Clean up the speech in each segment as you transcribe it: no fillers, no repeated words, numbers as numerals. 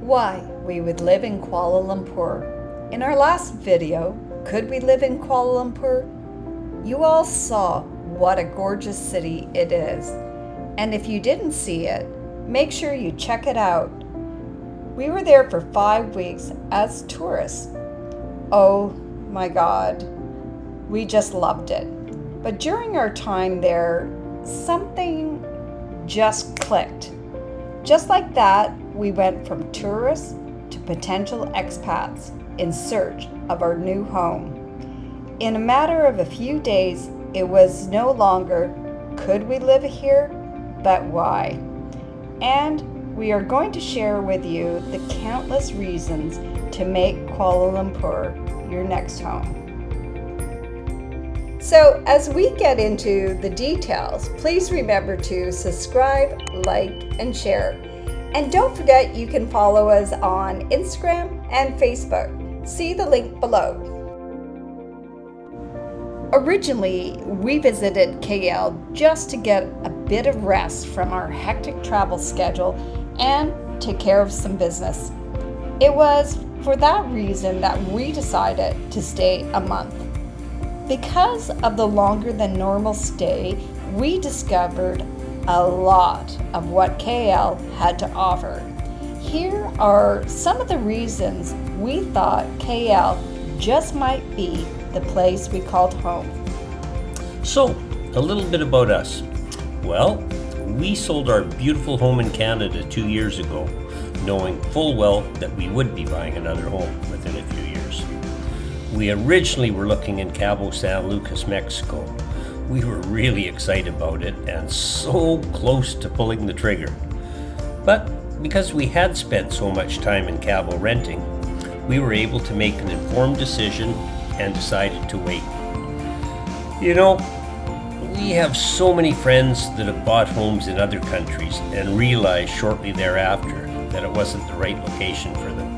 Why we would live in Kuala Lumpur. In our last video, Could We Live in Kuala Lumpur? You all saw what a gorgeous city it is. And if you didn't see it, make sure you check it out. We were there for 5 weeks as tourists. Oh my God, we just loved it. But during our time there, something just clicked. Just like that, we went from tourists to potential expats in search of our new home. In a matter of a few days, it was no longer, could we live here, but why? And we are going to share with you the countless reasons to make Kuala Lumpur your next home. So as we get into the details, please remember to subscribe, like, and share. And don't forget you can follow us on Instagram and Facebook. See the link below. Originally, we visited KL just to get a bit of rest from our hectic travel schedule and take care of some business. It was for that reason that we decided to stay a month. Because of the longer than normal stay, we discovered a lot of what KL had to offer. Here are some of the reasons we thought KL just might be the place we called home. So, a little bit about us. Well, we sold our beautiful home in Canada 2 years ago, knowing full well that we would be buying another home within a few years. We originally were looking in Cabo San Lucas, Mexico. We were really excited about it and so close to pulling the trigger. But because we had spent so much time in Cabo renting, we were able to make an informed decision and decided to wait. You know, we have so many friends that have bought homes in other countries and realized shortly thereafter that it wasn't the right location for them.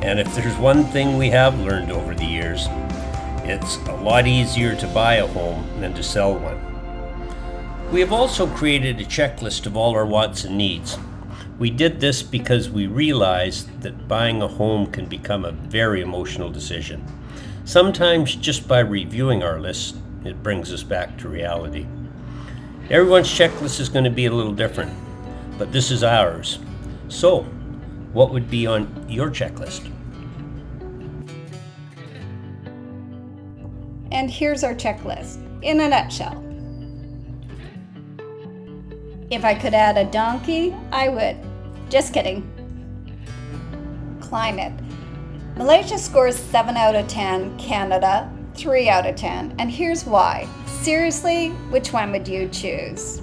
And if there's one thing we have learned over the years, it's a lot easier to buy a home than to sell one. We have also created a checklist of all our wants and needs. We did this because we realized that buying a home can become a very emotional decision. Sometimes just by reviewing our list, it brings us back to reality. Everyone's checklist is going to be a little different, but this is ours. So, what would be on your checklist? And here's our checklist in a nutshell. If I could add a donkey, I would. Just kidding. Climate. Malaysia scores 7 out of 10, Canada 3 out of 10. And here's why. Seriously, which one would you choose?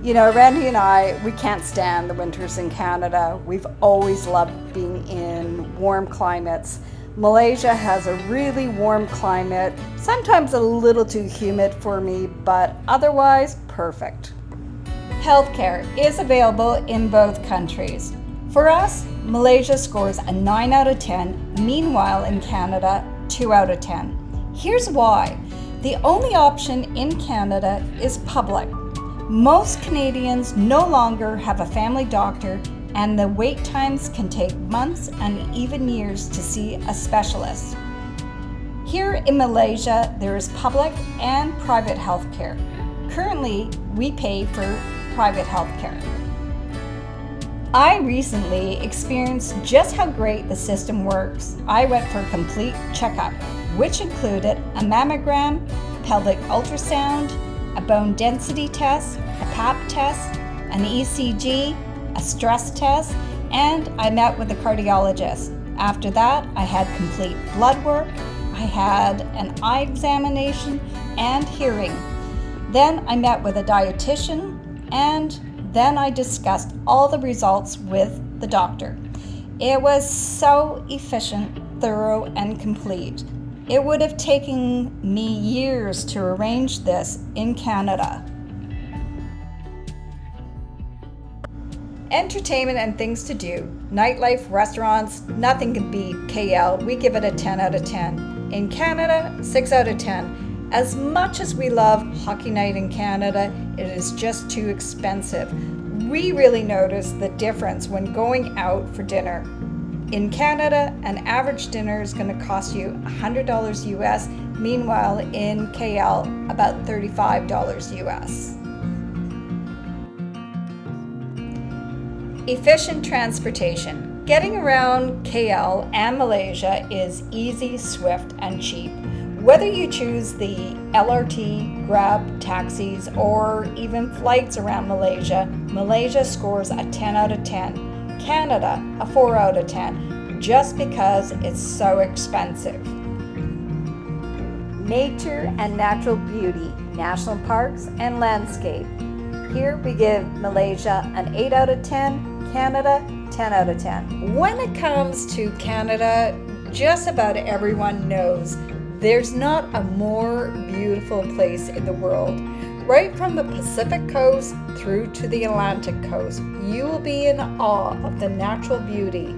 You know, Randy and I, we can't stand the winters in Canada. We've always loved being in warm climates. Malaysia has a really warm climate, sometimes a little too humid for me, but otherwise perfect. Healthcare is available in both countries. For us, Malaysia scores a 9 out of 10, meanwhile in Canada, 2 out of 10. Here's why. The only option in Canada is public. Most Canadians no longer have a family doctor, and the wait times can take months and even years to see a specialist. Here in Malaysia, there is public and private health care. Currently, we pay for private health care. I recently experienced just how great the system works. I went for a complete checkup, which included a mammogram, pelvic ultrasound, a bone density test, a pap test, an ECG, a stress test, and I met with a cardiologist. After that, I had complete blood work, I had an eye examination and hearing. Then I met with a dietitian, and then I discussed all the results with the doctor. It was so efficient, thorough, and complete. It would have taken me years to arrange this in Canada. Entertainment and things to do. Nightlife, restaurants, nothing can beat KL. We give it a 10 out of 10. In Canada, 6 out of 10. As much as we love Hockey Night in Canada, it is just too expensive. We really notice the difference when going out for dinner. In Canada, an average dinner is going to cost you $100 US. Meanwhile, in KL, about $35 US. Efficient transportation. Getting around KL and Malaysia is easy, swift, and cheap. Whether you choose the LRT, Grab, taxis, or even flights around Malaysia, Malaysia scores a 10 out of 10. Canada, a 4 out of 10, just because it's so expensive. Nature and natural beauty, national parks, and landscape. Here we give Malaysia an 8 out of 10, Canada, 10 out of 10. When it comes to Canada, just about everyone knows there's not a more beautiful place in the world. Right from the Pacific coast through to the Atlantic coast, you will be in awe of the natural beauty.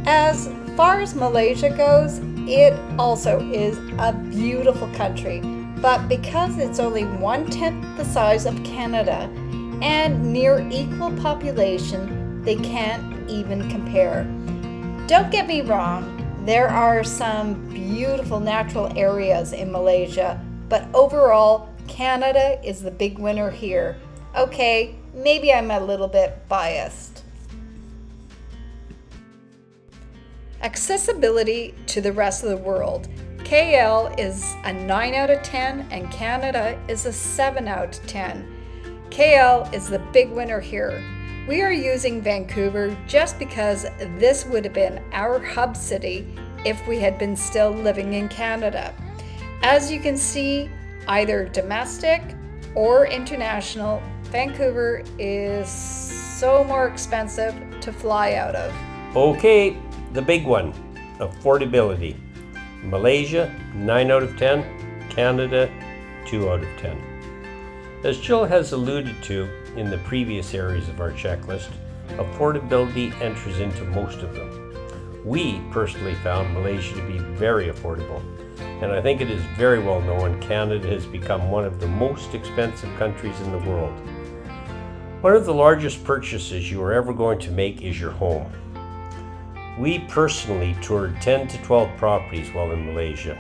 As far as Malaysia goes, it also is a beautiful country, but because it's only 1/10 the size of Canada and near equal population, they can't even compare. Don't get me wrong, there are some beautiful natural areas in Malaysia, but overall, Canada is the big winner here. Okay, maybe I'm a little bit biased. Accessibility to the rest of the world. KL is a 9 out of 10 and Canada is a 7 out of 10. KL is the big winner here. We are using Vancouver just because this would have been our hub city if we had been still living in Canada. As you can see, either domestic or international, Vancouver is so more expensive to fly out of. Okay, the big one, affordability. Malaysia, 9 out of 10, Canada, 2 out of 10. As Jill has alluded to in the previous areas of our checklist, affordability enters into most of them. We personally found Malaysia to be very affordable, and I think it is very well known Canada has become one of the most expensive countries in the world. One of the largest purchases you are ever going to make is your home. We personally toured 10 to 12 properties while in Malaysia.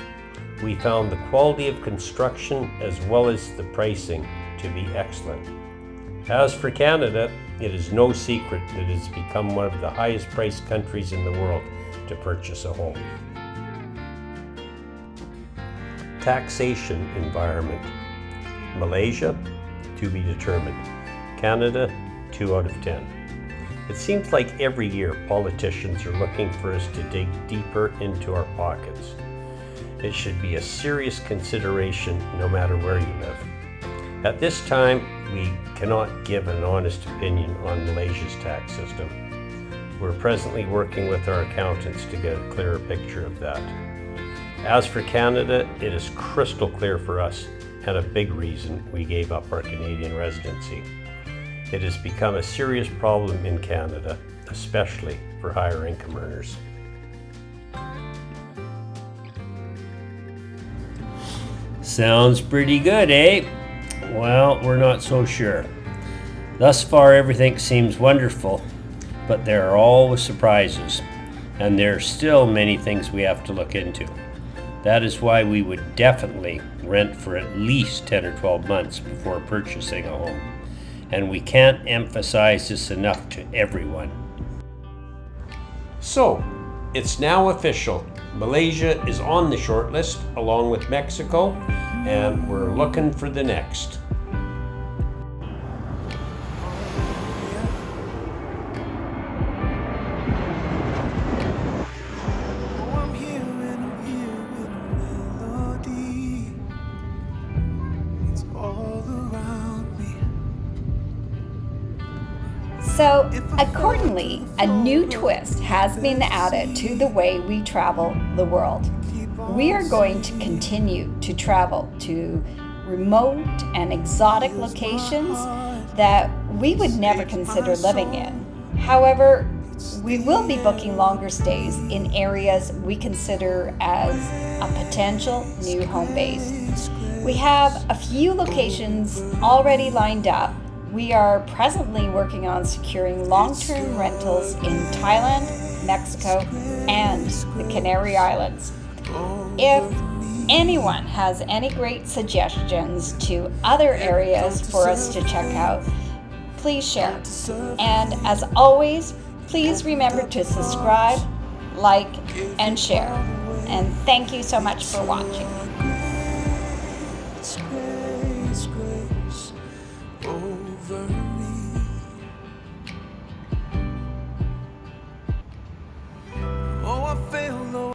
We found the quality of construction as well as the pricing to be excellent. As for Canada, it is no secret that it has become one of the highest priced countries in the world to purchase a home. Taxation environment. Malaysia, to be determined. Canada, 2 out of 10. It seems like every year politicians are looking for us to dig deeper into our pockets. It should be a serious consideration no matter where you live. At this time, we cannot give an honest opinion on Malaysia's tax system. We're presently working with our accountants to get a clearer picture of that. As for Canada, it is crystal clear for us and a big reason we gave up our Canadian residency. It has become a serious problem in Canada, especially for higher income earners. Sounds pretty good, eh? Well, we're not so sure. Thus far, everything seems wonderful, but there are always surprises, and there are still many things we have to look into. That is why we would definitely rent for at least 10 or 12 months before purchasing a home. And we can't emphasize this enough to everyone. So, it's now official. Malaysia is on the short list along with Mexico, and we're looking for the next. So, accordingly, a new twist has been added to the way we travel the world. We are going to continue to travel to remote and exotic locations that we would never consider living in. However, we will be booking longer stays in areas we consider as a potential new home base. We have a few locations already lined up, We are presently working on securing long-term rentals in Thailand, Mexico, and the Canary Islands. If anyone has any great suggestions to other areas for us to check out, please share. And as always, please remember to subscribe, like, and share. And thank you so much for watching.